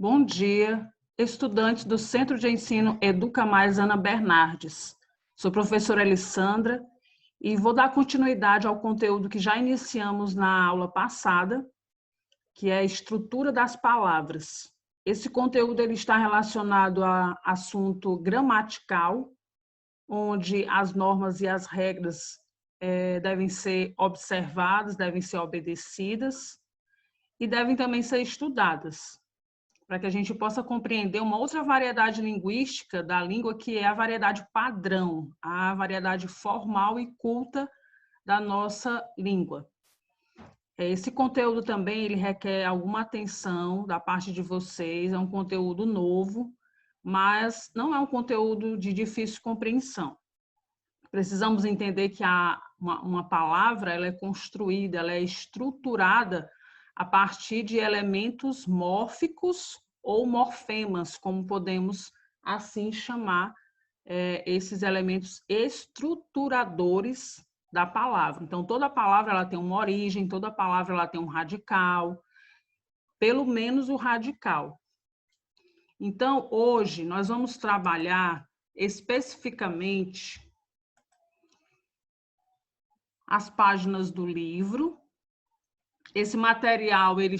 Bom dia, estudantes do Centro de Ensino Educa Mais Ana Bernardes. Sou professora Alessandra e vou dar continuidade ao conteúdo que já iniciamos na aula passada, que é a estrutura das palavras. Esse conteúdo ele está relacionado a assunto gramatical, onde as normas e as regras devem ser observadas, devem ser obedecidas e devem também ser estudadas, para que a gente possa compreender uma outra variedade linguística da língua, que é a variedade padrão, a variedade formal e culta da nossa língua. Esse conteúdo também ele requer alguma atenção da parte de vocês, é um conteúdo novo, mas não é um conteúdo de difícil compreensão. Precisamos entender que uma palavra ela é construída, ela é estruturada a partir de elementos mórficos ou morfemas, como podemos assim chamar esses elementos estruturadores da palavra. Então, toda palavra ela tem uma origem, toda palavra ela tem um radical, pelo menos o radical. Então, hoje nós vamos trabalhar especificamente as páginas do livro. Esse material ele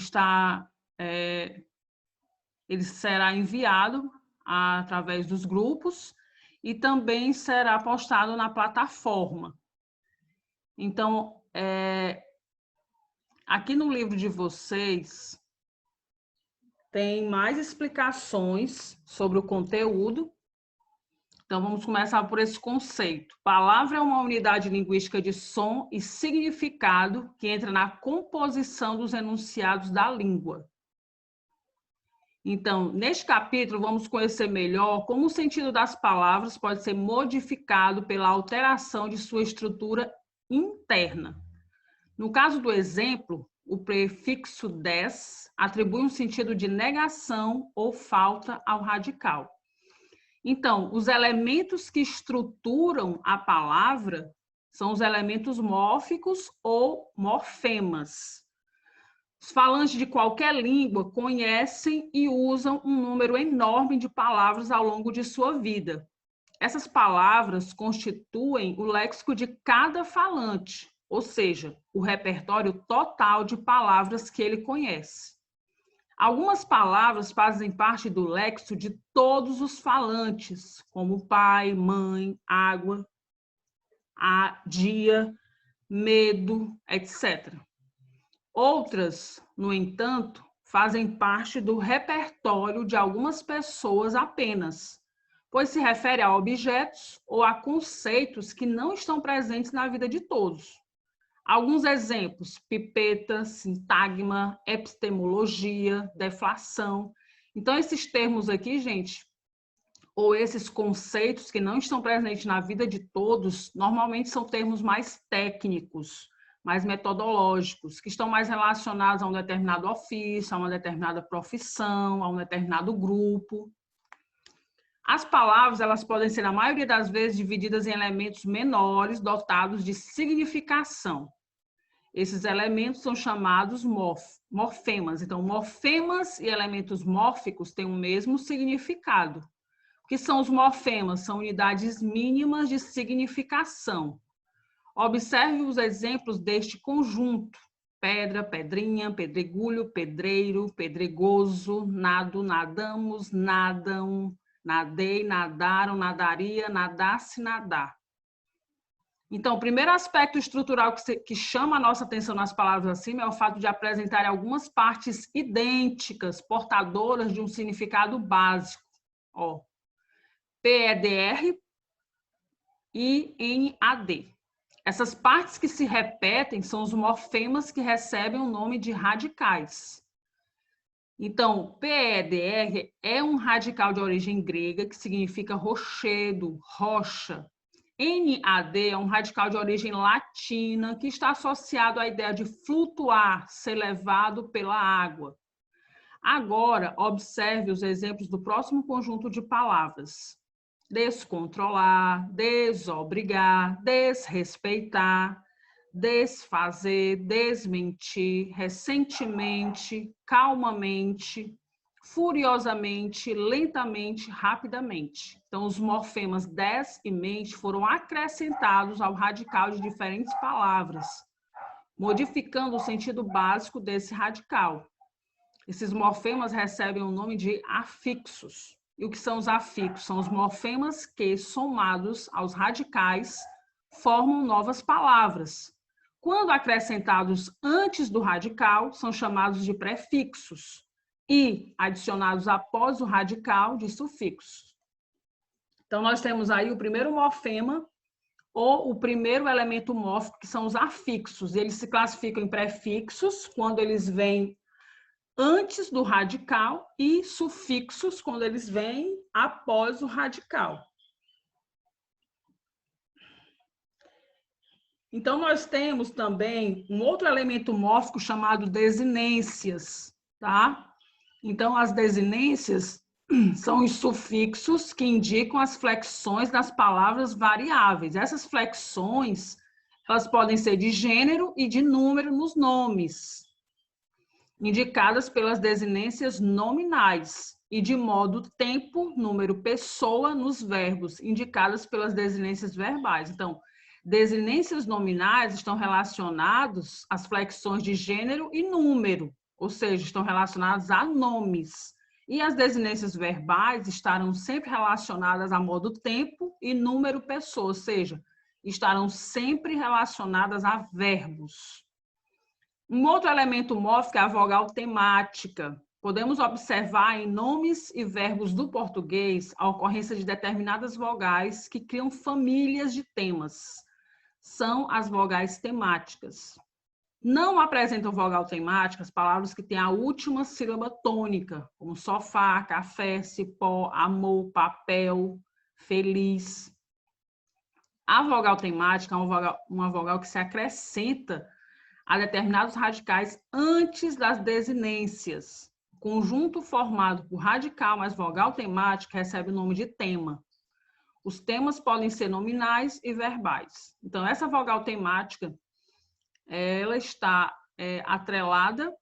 será enviado através dos grupos e também será postado na plataforma. Então, aqui no livro de vocês tem mais explicações sobre o conteúdo. Então, vamos começar por esse conceito. Palavra é uma unidade linguística de som e significado que entra na composição dos enunciados da língua. Então, neste capítulo, vamos conhecer melhor como o sentido das palavras pode ser modificado pela alteração de sua estrutura interna. No caso do exemplo, o prefixo des atribui um sentido de negação ou falta ao radical. Então, os elementos que estruturam a palavra são os elementos mórficos ou morfemas. Os falantes de qualquer língua conhecem e usam um número enorme de palavras ao longo de sua vida. Essas palavras constituem o léxico de cada falante, ou seja, o repertório total de palavras que ele conhece. Algumas palavras fazem parte do léxico de todos os falantes, como pai, mãe, água, dia, medo, etc. Outras, no entanto, fazem parte do repertório de algumas pessoas apenas, pois se refere a objetos ou a conceitos que não estão presentes na vida de todos. Alguns exemplos: pipeta, sintagma, epistemologia, deflação. Então, esses termos aqui, gente, ou esses conceitos que não estão presentes na vida de todos, normalmente são termos mais técnicos, mais metodológicos, que estão mais relacionados a um determinado ofício, a uma determinada profissão, a um determinado grupo. As palavras, elas podem ser, na maioria das vezes, divididas em elementos menores, dotados de significação. Esses elementos são chamados morfemas. Então, morfemas e elementos mórficos têm o mesmo significado. O que são os morfemas? São unidades mínimas de significação. Observe os exemplos deste conjunto: pedra, pedrinha, pedregulho, pedreiro, pedregoso, nado, nadamos, nadam, nadei, nadaram, nadaria, nadasse, nadar. Então, o primeiro aspecto estrutural que chama a nossa atenção nas palavras acima é o fato de apresentarem algumas partes idênticas, portadoras de um significado básico. Ó, PEDR e NAD. Essas partes que se repetem são os morfemas que recebem o nome de radicais. Então, PEDR é um radical de origem grega que significa rochedo, rocha. NAD é um radical de origem latina que está associado à ideia de flutuar, ser levado pela água. Agora, observe os exemplos do próximo conjunto de palavras: descontrolar, desobrigar, desrespeitar, desfazer, desmentir, recentemente, calmamente, furiosamente, lentamente, rapidamente. Então, os morfemas des e mente foram acrescentados ao radical de diferentes palavras, modificando o sentido básico desse radical. Esses morfemas recebem o nome de afixos. E o que são os afixos? São os morfemas que, somados aos radicais, formam novas palavras. Quando acrescentados antes do radical, são chamados de prefixos. E adicionados após o radical, de sufixos. Então, nós temos aí o primeiro morfema, ou o primeiro elemento mórfico, que são os afixos. Eles se classificam em prefixos, quando eles vêm antes do radical, e sufixos, quando eles vêm após o radical. Então, nós temos também um outro elemento mórfico chamado desinências, tá? Então, as desinências são os sufixos que indicam as flexões das palavras variáveis. Essas flexões, elas podem ser de gênero e de número nos nomes, indicadas pelas desinências nominais, e de modo tempo, número, pessoa nos verbos, indicadas pelas desinências verbais. Então, desinências nominais estão relacionados às flexões de gênero e número, ou seja, estão relacionadas a nomes. E as desinências verbais estarão sempre relacionadas a modo tempo e número pessoa, ou seja, estarão sempre relacionadas a verbos. Um outro elemento mórfico é a vogal temática. Podemos observar em nomes e verbos do português a ocorrência de determinadas vogais que criam famílias de temas. São as vogais temáticas. Não apresentam vogal temática as palavras que têm a última sílaba tônica, como sofá, café, cipó, amor, papel, feliz. A vogal temática é uma vogal que se acrescenta a determinados radicais antes das desinências. O conjunto formado por radical mais vogal temática recebe o nome de tema. Os temas podem ser nominais e verbais. Então, essa vogal temática, ela está atrelada,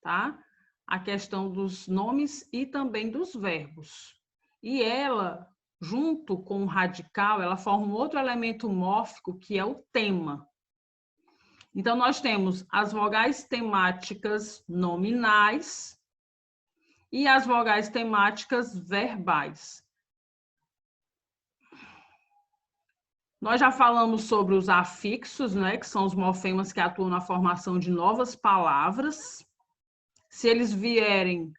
tá, à questão dos nomes e também dos verbos. E ela, junto com o radical, ela forma um outro elemento mórfico, que é o tema. Então, nós temos as vogais temáticas nominais e as vogais temáticas verbais. Nós já falamos sobre os afixos, né, que são os morfemas que atuam na formação de novas palavras. Se eles vierem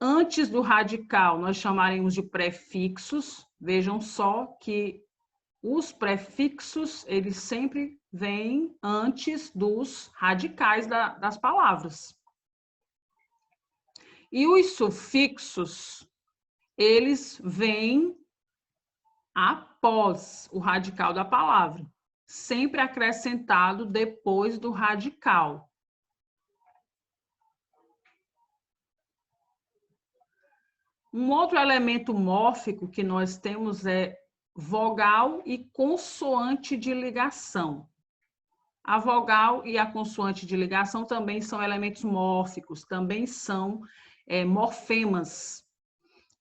antes do radical, nós chamaremos de prefixos. Vejam só que os prefixos, eles sempre vêm antes dos radicais das palavras. E os sufixos, eles vêm após o radical da palavra, sempre acrescentado depois do radical. Um outro elemento mórfico que nós temos é vogal e consoante de ligação. A vogal e a consoante de ligação também são elementos mórficos, também são morfemas.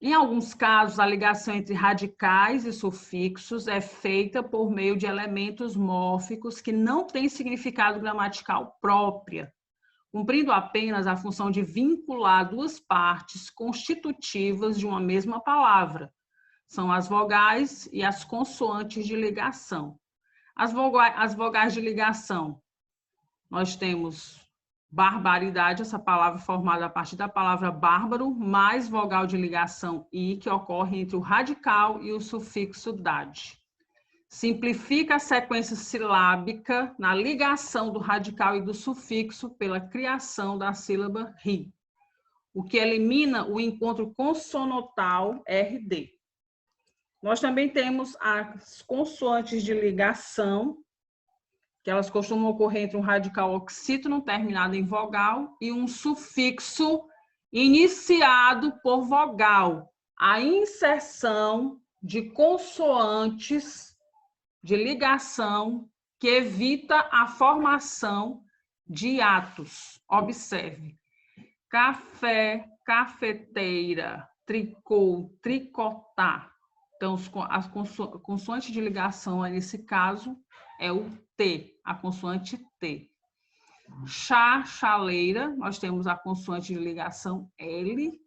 Em alguns casos, a ligação entre radicais e sufixos é feita por meio de elementos mórficos que não têm significado gramatical própria, cumprindo apenas a função de vincular duas partes constitutivas de uma mesma palavra. São as vogais e as consoantes de ligação. As vogais de ligação, nós temos barbaridade, essa palavra formada a partir da palavra bárbaro, mais vogal de ligação i, que ocorre entre o radical e o sufixo dade. Simplifica a sequência silábica na ligação do radical e do sufixo pela criação da sílaba ri, o que elimina o encontro consonotal RD. Nós também temos as consoantes de ligação, que elas costumam ocorrer entre um radical oxítono terminado em vogal e um sufixo iniciado por vogal. A inserção de consoantes de ligação que evita a formação de hiatos. Observe: café, cafeteira, tricô, tricotar. Então, as consoantes de ligação, nesse caso, é o T, a consoante T. Chá, chaleira, nós temos a consoante de ligação L.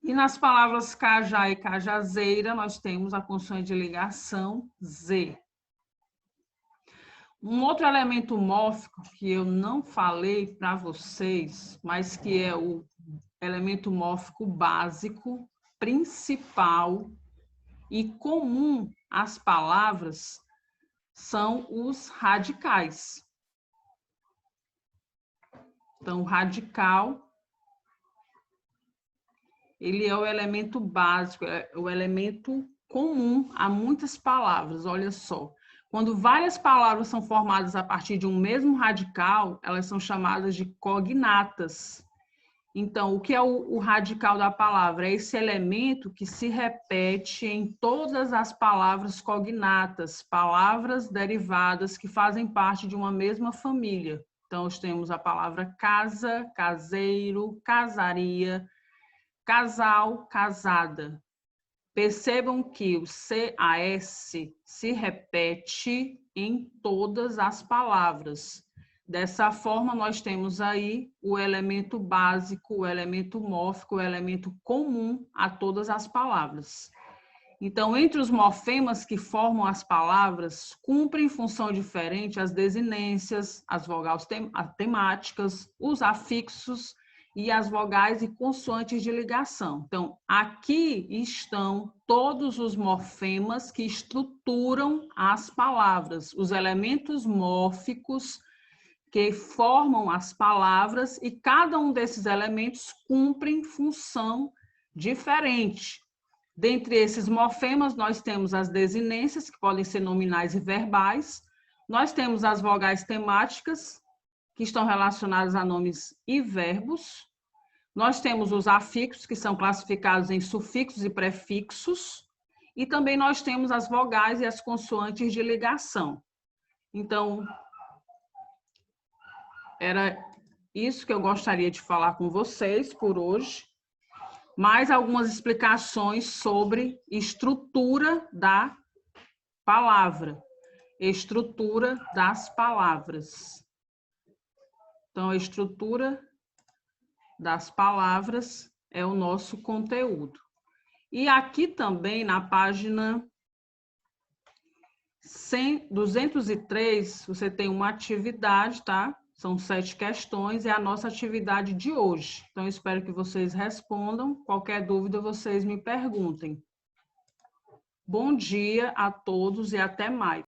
E nas palavras cajá e cajazeira, nós temos a consoante de ligação Z. Um outro elemento mórfico que eu não falei para vocês, mas que é o elemento mórfico básico, principal e comum às palavras, são os radicais. Então, o radical, ele é o elemento básico, é o elemento comum a muitas palavras, olha só. Quando várias palavras são formadas a partir de um mesmo radical, elas são chamadas de cognatas. Então, o que é o radical da palavra? É esse elemento que se repete em todas as palavras cognatas, palavras derivadas que fazem parte de uma mesma família. Então, nós temos a palavra casa, caseiro, casaria, casal, casada. Percebam que o CAS se repete em todas as palavras. Dessa forma, nós temos aí o elemento básico, o elemento mórfico, o elemento comum a todas as palavras. Então, entre os morfemas que formam as palavras, cumprem função diferente as desinências, as vogais temáticas, os afixos e as vogais e consoantes de ligação. Então, aqui estão todos os morfemas que estruturam as palavras, os elementos mórficos que formam as palavras, e cada um desses elementos cumprem função diferente. Dentre esses morfemas, nós temos as desinências, que podem ser nominais e verbais, nós temos as vogais temáticas, que estão relacionadas a nomes e verbos, nós temos os afixos, que são classificados em sufixos e prefixos, e também nós temos as vogais e as consoantes de ligação. Então, era isso que eu gostaria de falar com vocês por hoje. Mais algumas explicações sobre estrutura da palavra, estrutura das palavras. Então, a estrutura das palavras é o nosso conteúdo. E aqui também, na página 203, você tem uma atividade, tá? São 7 questões, é a nossa atividade de hoje. Então, eu espero que vocês respondam. Qualquer dúvida, vocês me perguntem. Bom dia a todos e até mais.